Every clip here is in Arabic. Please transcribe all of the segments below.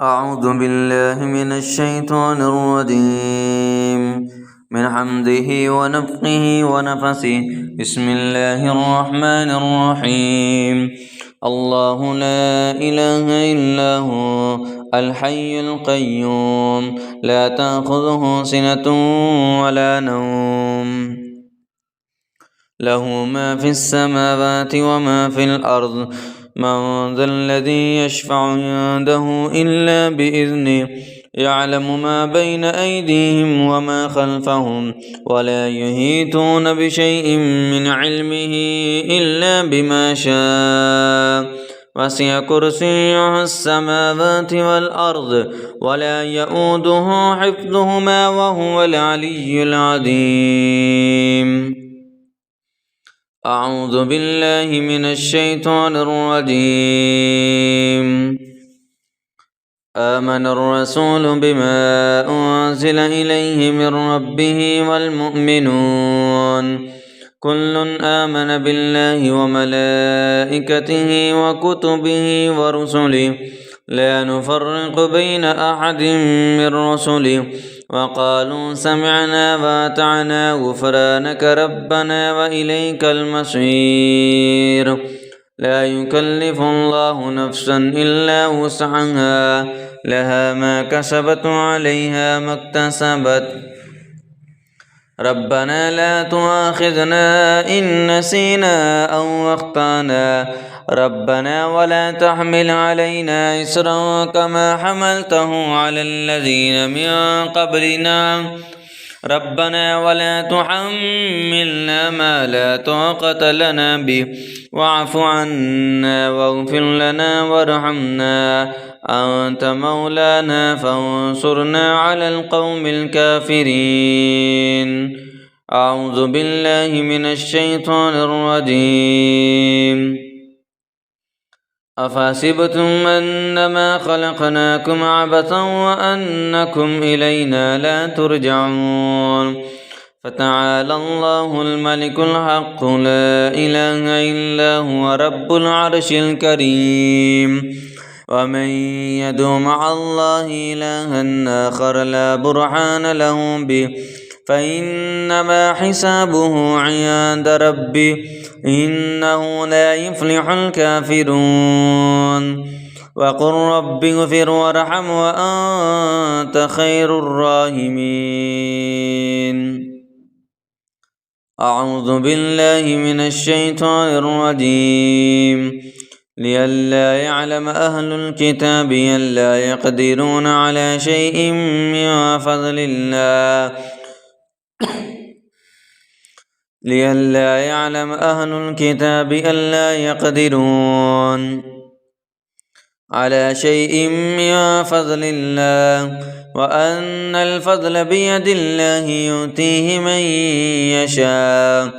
أعوذ بالله من الشيطان الرجيم من حمده ونفخه ونفسه بسم الله الرحمن الرحيم الله لا إله إلا هو الحي القيوم لا تأخذه سنة ولا نوم له ما في السماوات وما في الأرض من ذا الذي يشفع عنده إلا بإذنه يعلم ما بين أيديهم وما خلفهم ولا يحيطون بشيء من علمه إلا بما شاء وسع كرسيه السماوات والأرض ولا يؤوده حفظهما وهو العلي العظيم أعوذ بالله من الشيطان الرجيم آمن الرسول بما أنزل إليه من ربه والمؤمنون كل آمن بالله وملائكته وكتبه ورسله لا نفرق بين أحد من رسله وقالوا سمعنا وأطعنا غفرانك ربنا وإليك المصير لا يكلف الله نفسا إلا وسعها لها ما كسبت وعليها ما اكتسبت ربنا لا تؤاخذنا إن نسينا أو أخطأنا ربنا ولا تحمل علينا إصرا كما حملته على الذين من قبلنا ربنا ولا تحملنا ما لا طاقة لنا به واعف عنا واغفر لنا وارحمنا أنت مولانا فانصرنا على القوم الكافرين أعوذ بالله من الشيطان الرجيم أفحسبتم أنما خلقناكم عبثا وأنكم إلينا لا ترجعون فتعالى الله الملك الحق لا إله إلا هو رب العرش الكريم ومن يدع مع الله إلها آخر لا برهان له به فإنما حسابه عند ربه إنه لا يفلح الكافرون وقل رب اغفر وارحم وأنت خير الراحمين أعوذ بالله من الشيطان الرجيم لئلا يعلم أهل الكتاب ألا يقدرون على شيء من فضل الله لئلا يعلم أهل الكتاب ألا يقدرون على شيء من فضل الله وأن الفضل بيد الله يؤتيه من يشاء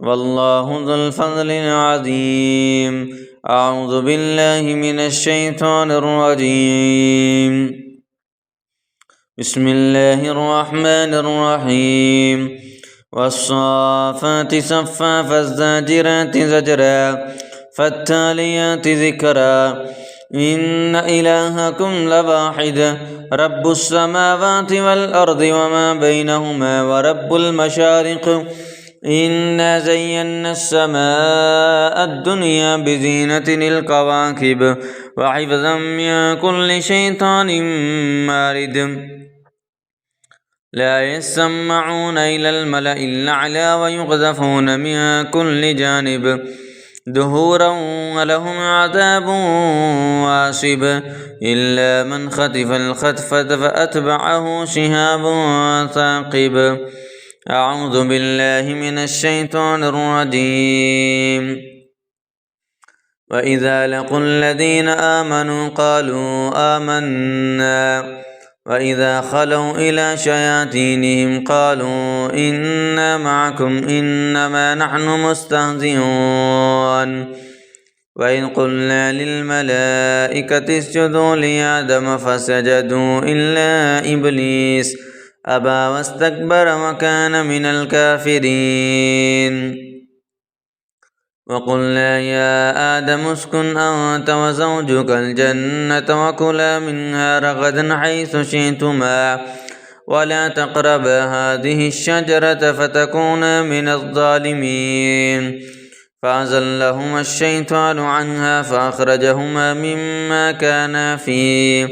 والله ذو الفضل العظيم أعوذ بالله من الشيطان الرجيم بسم الله الرحمن الرحيم والصافات صفا فالزاجرات زجرا فالتاليات ذكرا إن إلهكم لواحد رب السماوات والأرض وما بينهما ورب المشارق إنا زينا السماء الدنيا بزينة الكواكب وحفظا من كل شيطان مارد لا يسمعون إلى الملأ الأعلى ويقذفون من كل جانب دهورا ولهم عذاب واصب إلا من خطف الخطفة فأتبعه شهاب ثاقب أعوذ بالله من الشيطان الرجيم وإذا لقوا الذين آمنوا قالوا آمنا وإذا خلوا إلى شياطينهم قالوا إنا معكم إنما نحن مستهزئون وإذ قلنا للملائكة اسجدوا لآدم فسجدوا إلا إبليس أبى واستكبر وكان من الكافرين وقلنا يا آدم اسكن أنت وزوجك الجنة وكلا منها رغدا حيث شئتما ولا تقربا هذه الشجرة فتكونا من الظالمين فأزلهما الشيطان عنها فأخرجهما مما كانا فيه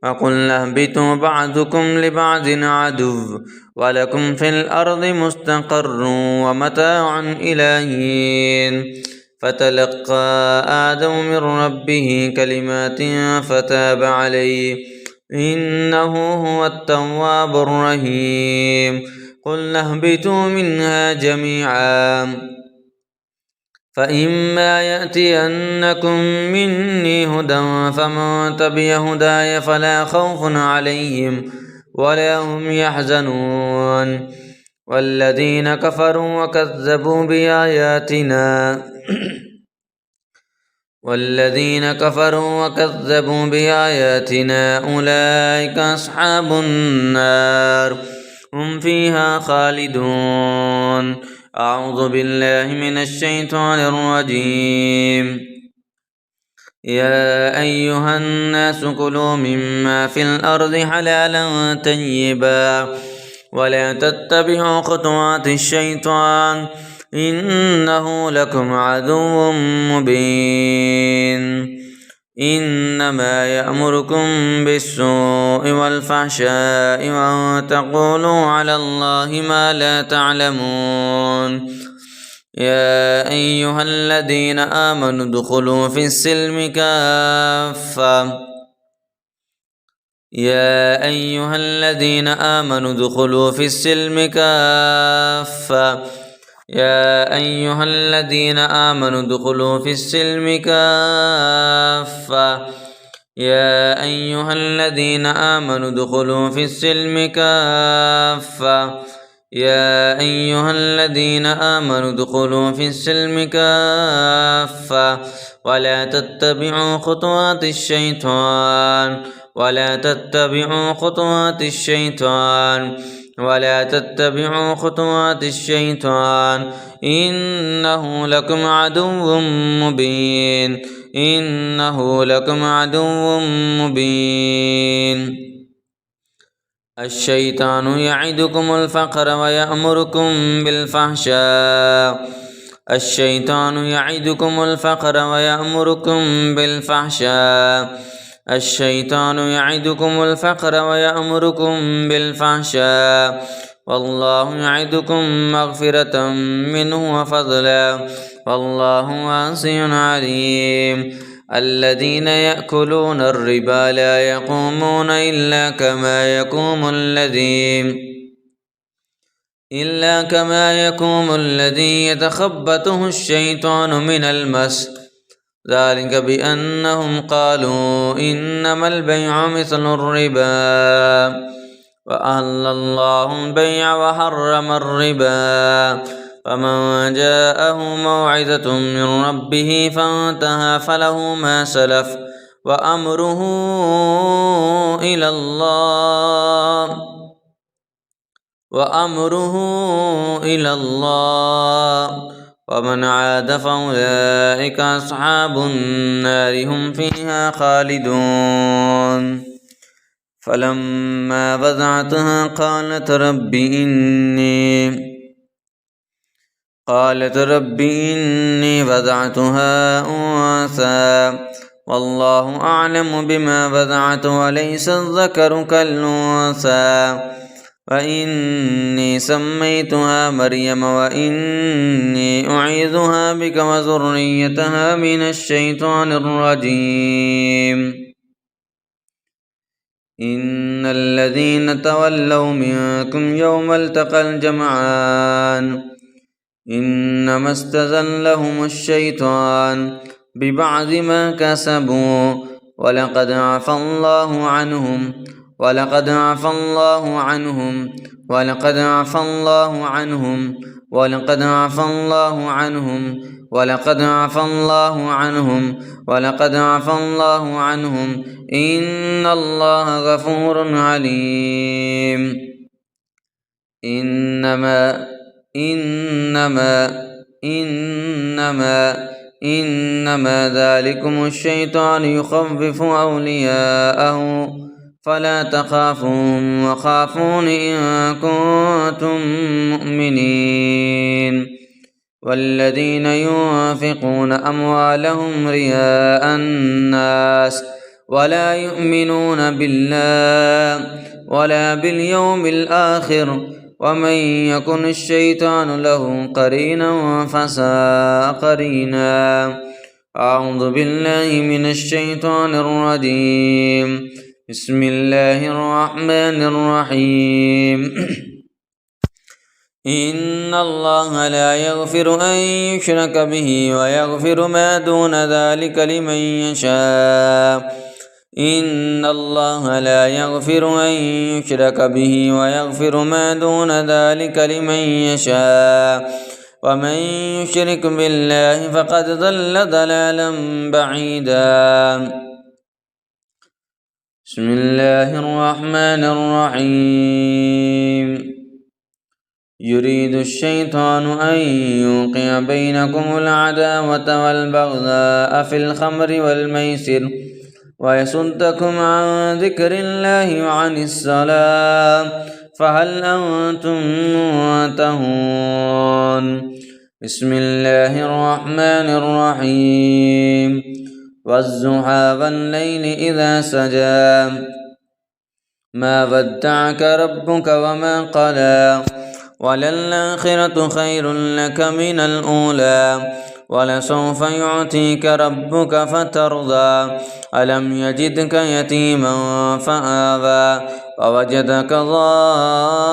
وقلنا اهبطوا بعضكم لبعض عدو ولكم في الأرض مستقر ومتاع إلى حين فتلقى آدم من ربه كلمات فتاب عليه إنه هو التواب الرحيم قلنا اهبطوا منها جميعا فإما يأتينكم مني هدى فمن تبع هداي فلا خوف عليهم ولا هم يحزنون والذين كفروا وكذبوا بآياتنا أولئك أصحاب النار هم فيها خالدون أعوذ بالله من الشيطان الرجيم يا أيها الناس كلوا مما في الأرض حلالا طيبا ولا تتبعوا خطوات الشيطان إنه لكم عدو مبين إنما يأمركم بالسوء والفحشاء وأن تقولوا على الله ما لا تعلمون يا أيها الذين آمنوا ادخلوا في السلم كافة ولا تتبعوا خطوات الشيطان إنه لكم عدو مبين الشيطان يعدكم الفقر ويأمركم بالفحشاء والله يعدكم مغفرة منه وفضلا والله واسع عليم الذين يأكلون الربا لا يقومون إلا كما يقوم الذي يتخبطه الشيطان من المس ذلك بأنهم قالوا إنما البيع مثل الربا وأحل الله البيع وحرم الربا فمن جاءه موعظة من ربه فانتهى فله ما سلف وأمره إلى الله ومن عاد فأولئك أصحاب النار هم فيها خالدون فلما وضعتها قالت رب إني وضعتها أنثى والله أعلم بما وضعت وليس الذكر كالأنثى وإني سميتها مريم وإني أعيذها بك وذريتها من الشيطان الرجيم إن الذين تولوا منكم يوم التقى الجمعان إنما استزلهم الشيطان ببعض ما كسبوا ولقد عفى الله عنهم ولقد عفى الله عنهم ولقد عفى الله عنهم ولقد عفى الله عنهم ولقد عفى الله عنهم ولقد عفى الله عنهم إن الله غفور عليم إنما إنما ذلكم الشيطان يخوف أولياءه فلا تخافوهم وخافون إن كنتم مؤمنين والذين ينفقون أموالهم رياء الناس ولا يؤمنون بالله ولا باليوم الآخر ومن يكن الشيطان له قرينا فساء قرينا. أعوذ بالله من الشيطان الرجيم. بسم الله الرحمن الرحيم. إن الله لا يغفر أن يشرك به ويغفر ما دون ذلك لمن يشاء. إن الله لا يغفر أن يشرك به ويغفر ما دون ذلك لمن يشاء ومن يشرك بالله فقد ضل ضلالا بعيدا. بسم الله الرحمن الرحيم. يريد الشيطان أن يوقع بينكم العداوة والبغضاء في الخمر والميسر ويصدكم عن ذكر الله وعن الصلاة فهل أنتم منتهون؟ بسم الله الرحمن الرحيم. والضحى والليل إذا سجى ما ودعك ربك وما قلى وللآخرة خير لك من الأولى ولسوف يعطيك ربك فترضى ألم يجدك يتيما فآوى ووجدك ضالا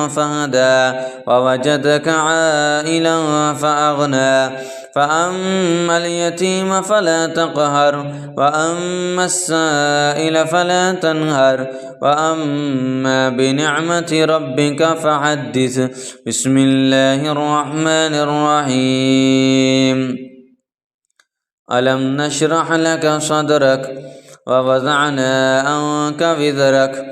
فهدى ووجدك عائلا فأغنى فأما اليتيم فلا تقهر وأما السائل فلا تنهر وأما بنعمة ربك فحدث. بسم الله الرحمن الرحيم. ألم نشرح لك صدرك ووضعنا عنك وزرك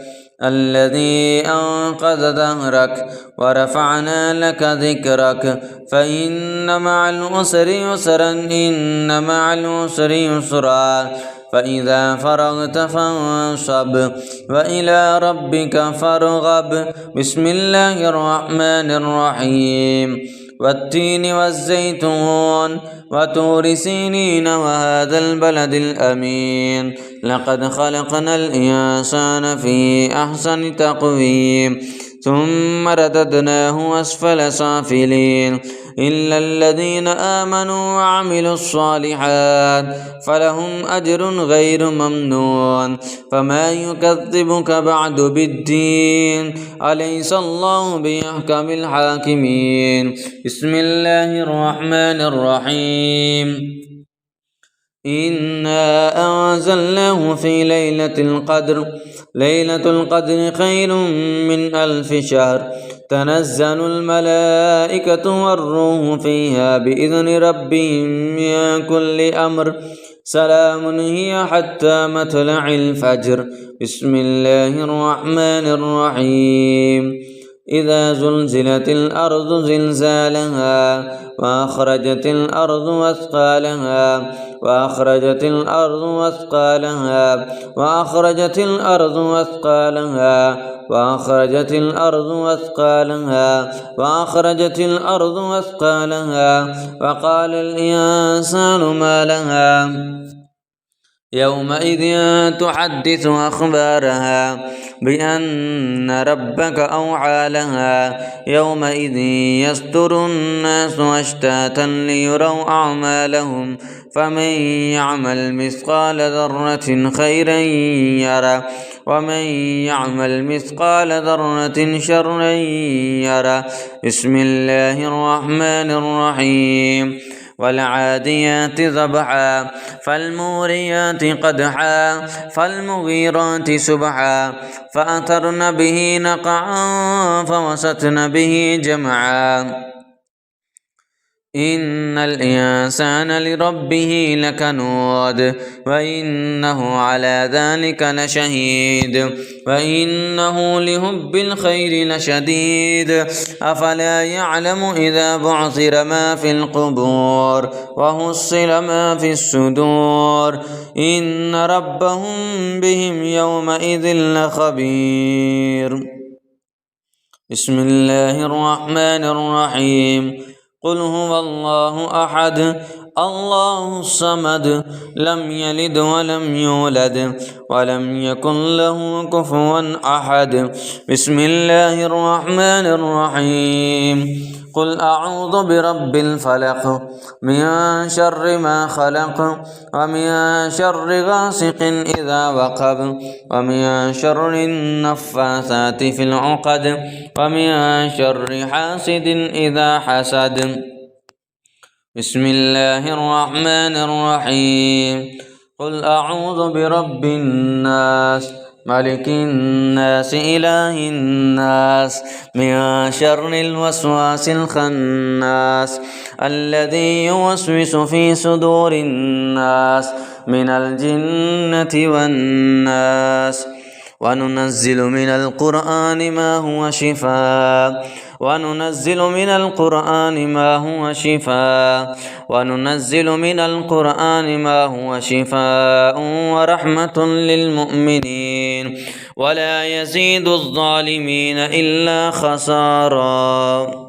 الذي أنقذ ظهرك ورفعنا لك ذكرك فإن مع العسر يسرا إن مع العسر يسرا فإذا فرغت فانصب وإلى ربك فارغب. بسم الله الرحمن الرحيم. والتين والزيتون وطور سينين وهذا البلد الأمين لقد خلقنا الإنسان في أحسن تقويم ثم رددناه أسفل سافلين إلا الذين آمنوا وعملوا الصالحات فلهم أجر غير ممنون. فما يكذبك بعد بالدين أليس الله بأحكم الحاكمين. بسم الله الرحمن الرحيم. إنا أنزلناه في ليلة القدر ليلة القدر خير من 1000 شهر تنزل الملائكة والروح فيها بإذن ربهم من كل أمر سلام هي حتى مطلع الفجر. بسم الله الرحمن الرحيم. إذا زلزلت الأرض زلزالها وأخرجت الأرض أثقالها وأخرجت الأرض أثقالها وأخرجت الأرض أثقالها وأخرجت الأرض أثقالها وأخرجت الأرض أثقالها وقال الإنسان ما لها يومئذ تحدث أخبارها بأن ربك أوحى لها يومئذ يصدر الناس أشتاتا ليروا أعمالهم فمن يعمل مثقال ذرة خيرا يره ومن يعمل مثقال ذرة شرا يره. بسم الله الرحمن الرحيم. والعاديات ضبحا فالموريات قدحا فالمغيرات سبحا فأثرن به نقعا فوسطن به جمعا. إن الإنسان لربه لكنود وإنه على ذلك لشهيد وإنه لحب الخير لشديد أفلا يعلم إذا بعثر ما في القبور وحصل ما في الصدور إن ربهم بهم يومئذ لخبير. بسم الله الرحمن الرحيم. قل هو الله أحد الله الصمد لم يلد ولم يولد ولم يكن له كفوا أحد. بسم الله الرحمن الرحيم. قل أعوذ برب الفلق من شر ما خلق ومن شر غاسق إذا وقب ومن شر النفاثات في العقد ومن شر حاسد إذا حسد. بسم الله الرحمن الرحيم. قل أعوذ برب الناس ملك الناس إله الناس من شر الوسواس الخناس الذي يوسوس في صدور الناس من الجنة والناس. وننزل من القرآن ما هو شفاء وننزل من القرآن ما هو شفاء ورحمة للمؤمنين ولا يزيد الظالمين إلا خسارا.